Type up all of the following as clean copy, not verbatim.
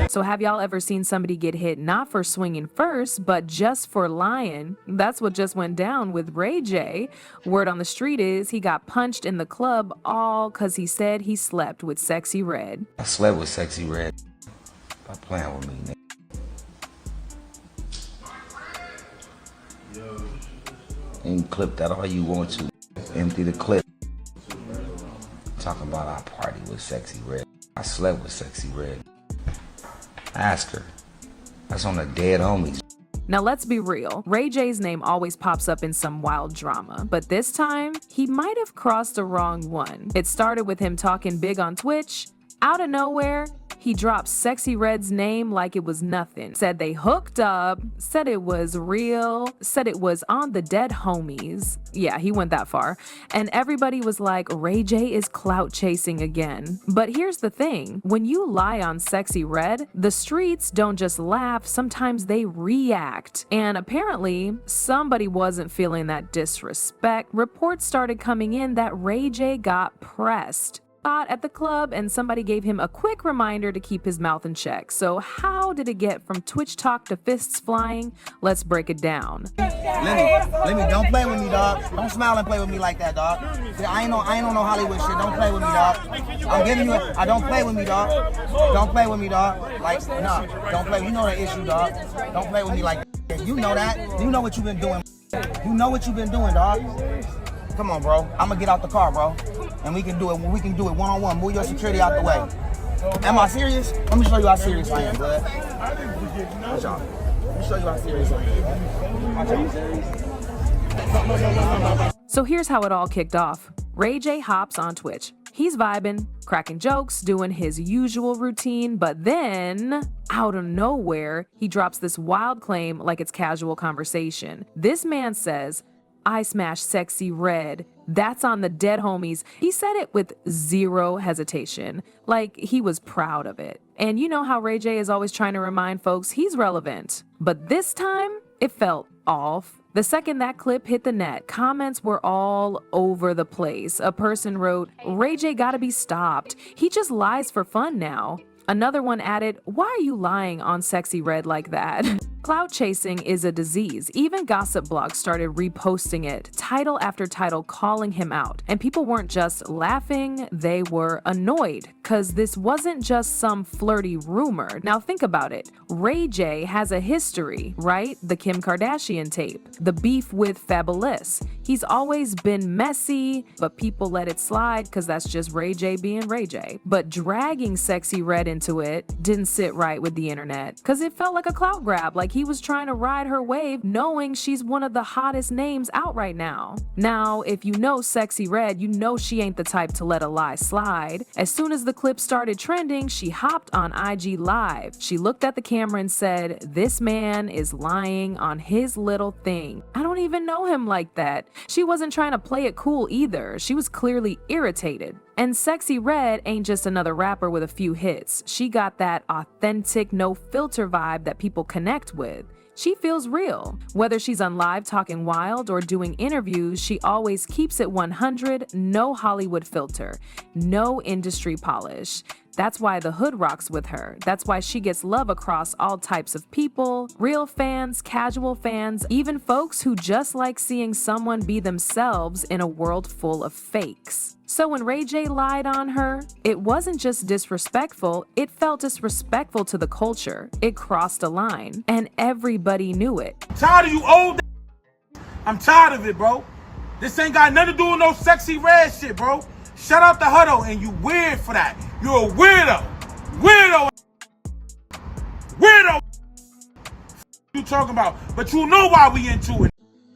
So have y'all ever seen somebody get hit not for swinging first, but just for lying? That's what just went down with Ray J. Word on the street is he got punched in the club all because he said he slept with Sexyy Red. I slept with Sexyy Red. Stop playing with me, nigga. You can clip that all you want to. Empty the clip. Talking about our party with Sexyy Red. I slept with Sexyy Red. Ask her. That's on the dead homies. Now let's be real, Ray J's name always pops up in some wild drama, but this time, he might have crossed the wrong one. It started with him talking big on Twitch. Out of nowhere, he dropped Sexyy Red's name like it was nothing. Said they hooked up, said it was real, said it was on the dead homies. Yeah, he went that far. And everybody was like, Ray J is clout chasing again. But here's the thing, when you lie on Sexyy Red, the streets don't just laugh, sometimes they react. And apparently, somebody wasn't feeling that disrespect. Reports started coming in that Ray J got pressed at the club, and somebody gave him a quick reminder to keep his mouth in check. So how did it get from Twitch talk to fists flying? Let's break it down. Lemmy, don't play with me, dog. Don't smile and play with me like that, dog. I ain't on no Hollywood shit. Don't play with me, dog. I'm giving you I don't play with me, dog. Don't play with me, dog. Like, nah, don't play. You know the issue, dog. Don't play with me like that. You know that. You know what you've been doing. You know what you've been doing, dog. Come on, bro. I'm gonna get out the car, bro. And we can do it one-on-one. Move your security out the way. Am I serious? Let me show you how serious I am, bud. Watch out. Let me show you how serious I am. Watch out. So here's how it all kicked off. Ray J hops on Twitch. He's vibing, cracking jokes, doing his usual routine, but then, out of nowhere, he drops this wild claim like it's casual conversation. This man says, I smashed Sexyy Red. That's on the dead homies. He said it with zero hesitation, like he was proud of it. And you know how Ray J is always trying to remind folks he's relevant. But this time, it felt off. The second that clip hit the net, comments were all over the place. A person wrote, Ray J gotta be stopped. He just lies for fun now. Another one added, why are you lying on Sexyy Red like that? Clout chasing is a disease. Even gossip blogs started reposting it, title after title calling him out. And people weren't just laughing, they were annoyed, because this wasn't just some flirty rumor. Now think about it. Ray J has a history, right? The Kim Kardashian tape, the beef with Fabulous. He's always been messy, but people let it slide because that's just Ray J being Ray J. But dragging Sexyy Red into it didn't sit right with the internet because it felt like a clout grab, like he was trying to ride her wave knowing she's one of the hottest names out right now. Now, if you know Sexyy Red, you know she ain't the type to let a lie slide. As soon as the clip started trending, she hopped on IG Live. She looked at the camera and said, this man is lying on his little thing. I don't even know him like that. She wasn't trying to play it cool either. She was clearly irritated. And Sexyy Red ain't just another rapper with a few hits. She got that authentic, no filter vibe that people connect with. She feels real. Whether she's on live talking wild or doing interviews, she always keeps it 100, no Hollywood filter, no industry polish. That's why the hood rocks with her. That's why she gets love across all types of people, real fans, casual fans, even folks who just like seeing someone be themselves in a world full of fakes. So when Ray J lied on her, it wasn't just disrespectful, it felt disrespectful to the culture. It crossed a line, and everybody knew it. Tired of you old. I'm tired of it, bro. This ain't got nothing to do with no Sexyy Red shit, bro. Shut out the huddle, and you weird for that. You're a weirdo. Weirdo. Weirdo. You talking about? But you know why we into it.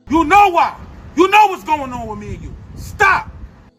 You know why. You know what's going on with me and you. Stop.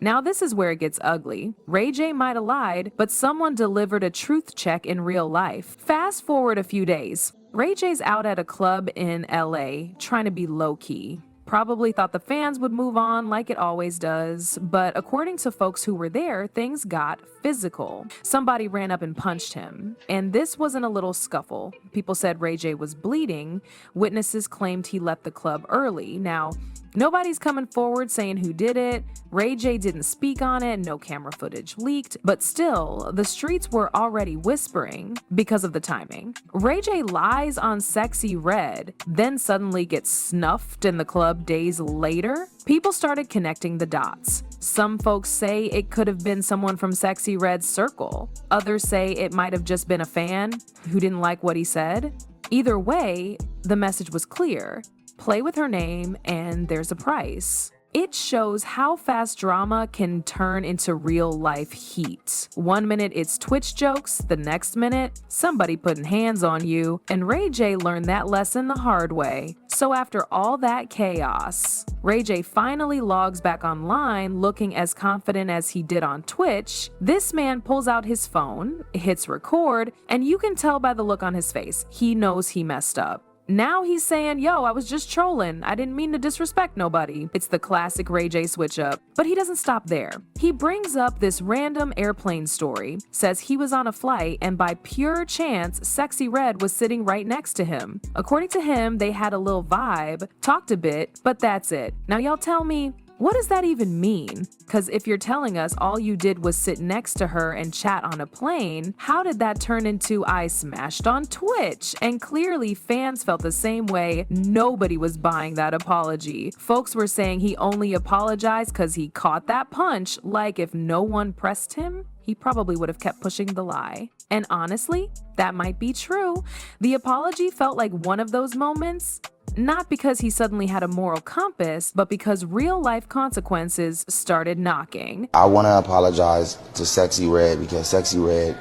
Now this is where it gets ugly. Ray J might have lied, but someone delivered a truth check in real life. Fast forward a few days. Ray J's out at a club in LA trying to be low-key, probably thought the fans would move on like it always does, but according to folks who were there, things got physical. Somebody ran up and punched him, and this wasn't a little scuffle. People said Ray J was bleeding. Witnesses claimed he left the club early. Now, nobody's coming forward saying who did it. Ray J didn't speak on it, no camera footage leaked, but still, the streets were already whispering because of the timing. Ray J lies on Sexyy Red, then suddenly gets snuffed in the club days later. People started connecting the dots. Some folks say it could have been someone from Sexyy Red's circle. Others say it might have just been a fan who didn't like what he said. Either way, the message was clear. Play with her name and there's a price. It shows how fast drama can turn into real life heat. One minute it's Twitch jokes, the next minute somebody putting hands on you, and Ray J learned that lesson the hard way. So after all that chaos, Ray J finally logs back online looking as confident as he did on Twitch. This man pulls out his phone, hits record, and you can tell by the look on his face, he knows he messed up. Now he's saying, yo, I was just trolling. I didn't mean to disrespect nobody. It's the classic Ray J switch up. But he doesn't stop there. He brings up this random airplane story, says he was on a flight and by pure chance, Sexyy Red was sitting right next to him. According to him, they had a little vibe, talked a bit, but that's it. Now y'all tell me, what does that even mean? Because if you're telling us all you did was sit next to her and chat on a plane, how did that turn into I smashed on Twitch? And clearly fans felt the same way. Nobody was buying that apology. Folks were saying he only apologized because he caught that punch, like if no one pressed him, he probably would have kept pushing the lie. And honestly, that might be true. The apology felt like one of those moments. Not because he suddenly had a moral compass, but because real life consequences started knocking. I want to apologize to Sexyy Red because Sexyy Red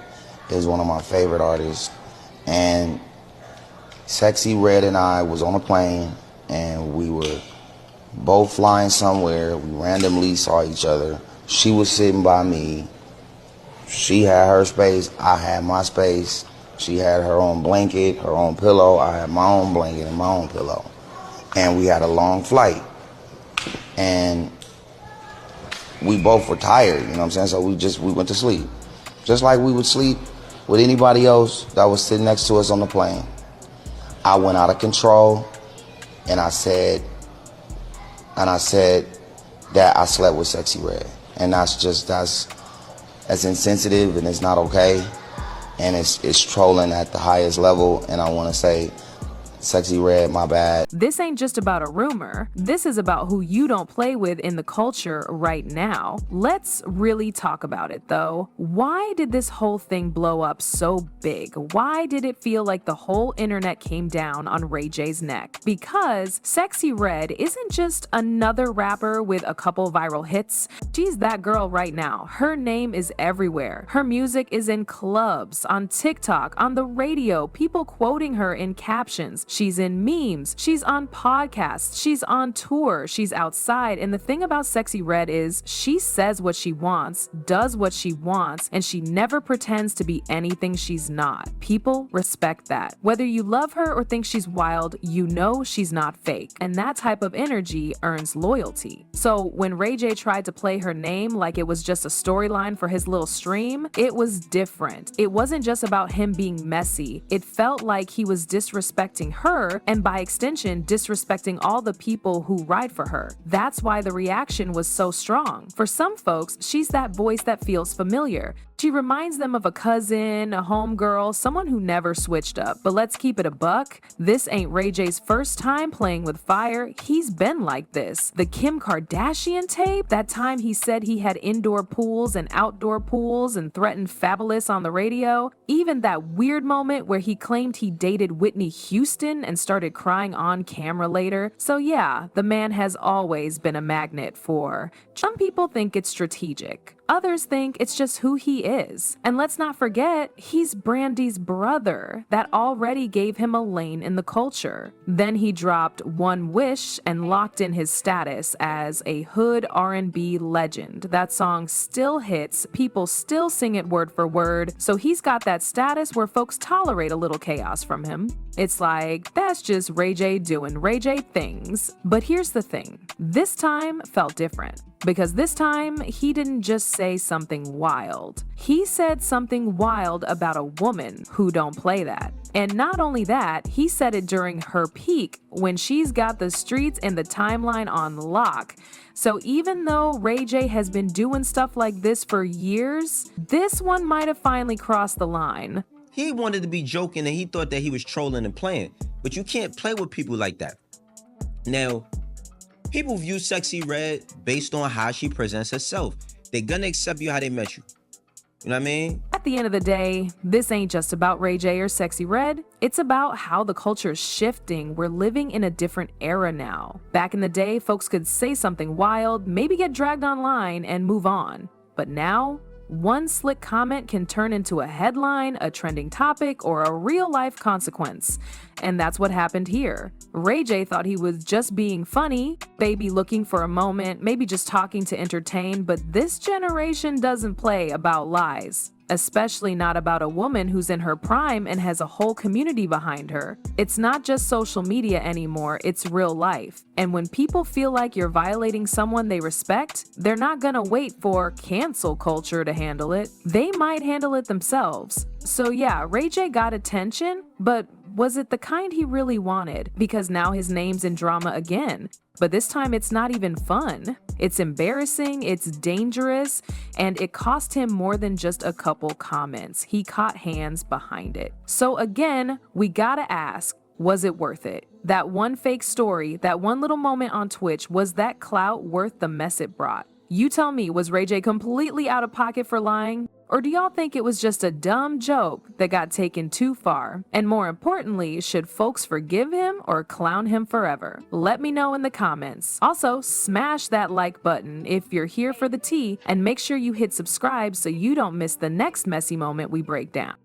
is one of my favorite artists. And Sexyy Red and I was on a plane and we were both flying somewhere. We randomly saw each other. She was sitting by me. She had her space. I had my space. She had her own blanket, her own pillow. I had my own blanket and my own pillow. And we had a long flight. And we both were tired, you know what I'm saying? So we went to sleep. Just like we would sleep with anybody else that was sitting next to us on the plane. I went out of control and I said that I slept with Sexyy Red. And that's insensitive and it's not okay. And it's trolling at the highest level, and I want to say, Sexyy Red, my bad. This ain't just about a rumor. This is about who you don't play with in the culture right now. Let's really talk about it though. Why did this whole thing blow up so big? Why did it feel like the whole internet came down on Ray J's neck? Because Sexyy Red isn't just another rapper with a couple viral hits. She's that girl right now. Her name is everywhere. Her music is in clubs, on TikTok, on the radio, people quoting her in captions. She's in memes, she's on podcasts, she's on tour, she's outside. And the thing about Sexyy Red is she says what she wants, does what she wants, and she never pretends to be anything she's not. People respect that. Whether you love her or think she's wild, you know she's not fake. And that type of energy earns loyalty. So when Ray J tried to play her name like it was just a storyline for his little stream, it was different. It wasn't just about him being messy. It felt like he was disrespecting her and by extension disrespecting all the people who ride for her. That's why the reaction was so strong. For some folks, she's that voice that feels familiar. She reminds them of a cousin, a homegirl, someone who never switched up. But let's keep it a buck. This ain't Ray J's first time playing with fire. He's been like this. The Kim Kardashian tape, that time he said he had indoor pools and outdoor pools and threatened Fabulous on the radio. Even that weird moment where he claimed he dated Whitney Houston and started crying on camera later. So yeah, the man has always been a magnet for. Some people think it's strategic. Others think it's just who he is. And let's not forget, he's Brandy's brother. That already gave him a lane in the culture. Then he dropped One Wish and locked in his status as a hood R&B legend. That song still hits, people still sing it word for word, so he's got that status where folks tolerate a little chaos from him. It's like, that's just Ray J doing Ray J things. But here's the thing, this time felt different. Because this time, he didn't just say something wild. He said something wild about a woman who don't play that. And not only that, he said it during her peak when she's got the streets and the timeline on lock. So even though Ray J has been doing stuff like this for years, this one might have finally crossed the line. He wanted to be joking and he thought that he was trolling and playing. But you can't play with people like that. Now, people view Sexyy Red based on how she presents herself. They're gonna accept you how they met you. You know what I mean? At the end of the day, this ain't just about Ray J or Sexyy Red. It's about how the culture's shifting. We're living in a different era now. Back in the day, folks could say something wild, maybe get dragged online and move on. But now, one slick comment can turn into a headline, a trending topic, or a real-life consequence. And that's what happened here. Ray J thought he was just being funny, maybe looking for a moment, maybe just talking to entertain, but this generation doesn't play about lies. Especially not about a woman who's in her prime and has a whole community behind her. It's not just social media anymore, it's real life. And when people feel like you're violating someone they respect, they're not gonna wait for cancel culture to handle it. They might handle it themselves. So yeah, Ray J got attention, but was it the kind he really wanted? Because now his name's in drama again. But this time it's not even fun. It's embarrassing, it's dangerous, and it cost him more than just a couple comments. He caught hands behind it. So again, we gotta ask, was it worth it? That one fake story, that one little moment on Twitch, was that clout worth the mess it brought? You tell me, was Ray J completely out of pocket for lying? Or do y'all think it was just a dumb joke that got taken too far? And more importantly, should folks forgive him or clown him forever? Let me know in the comments. Also, smash that like button if you're here for the tea, and make sure you hit subscribe so you don't miss the next messy moment we break down.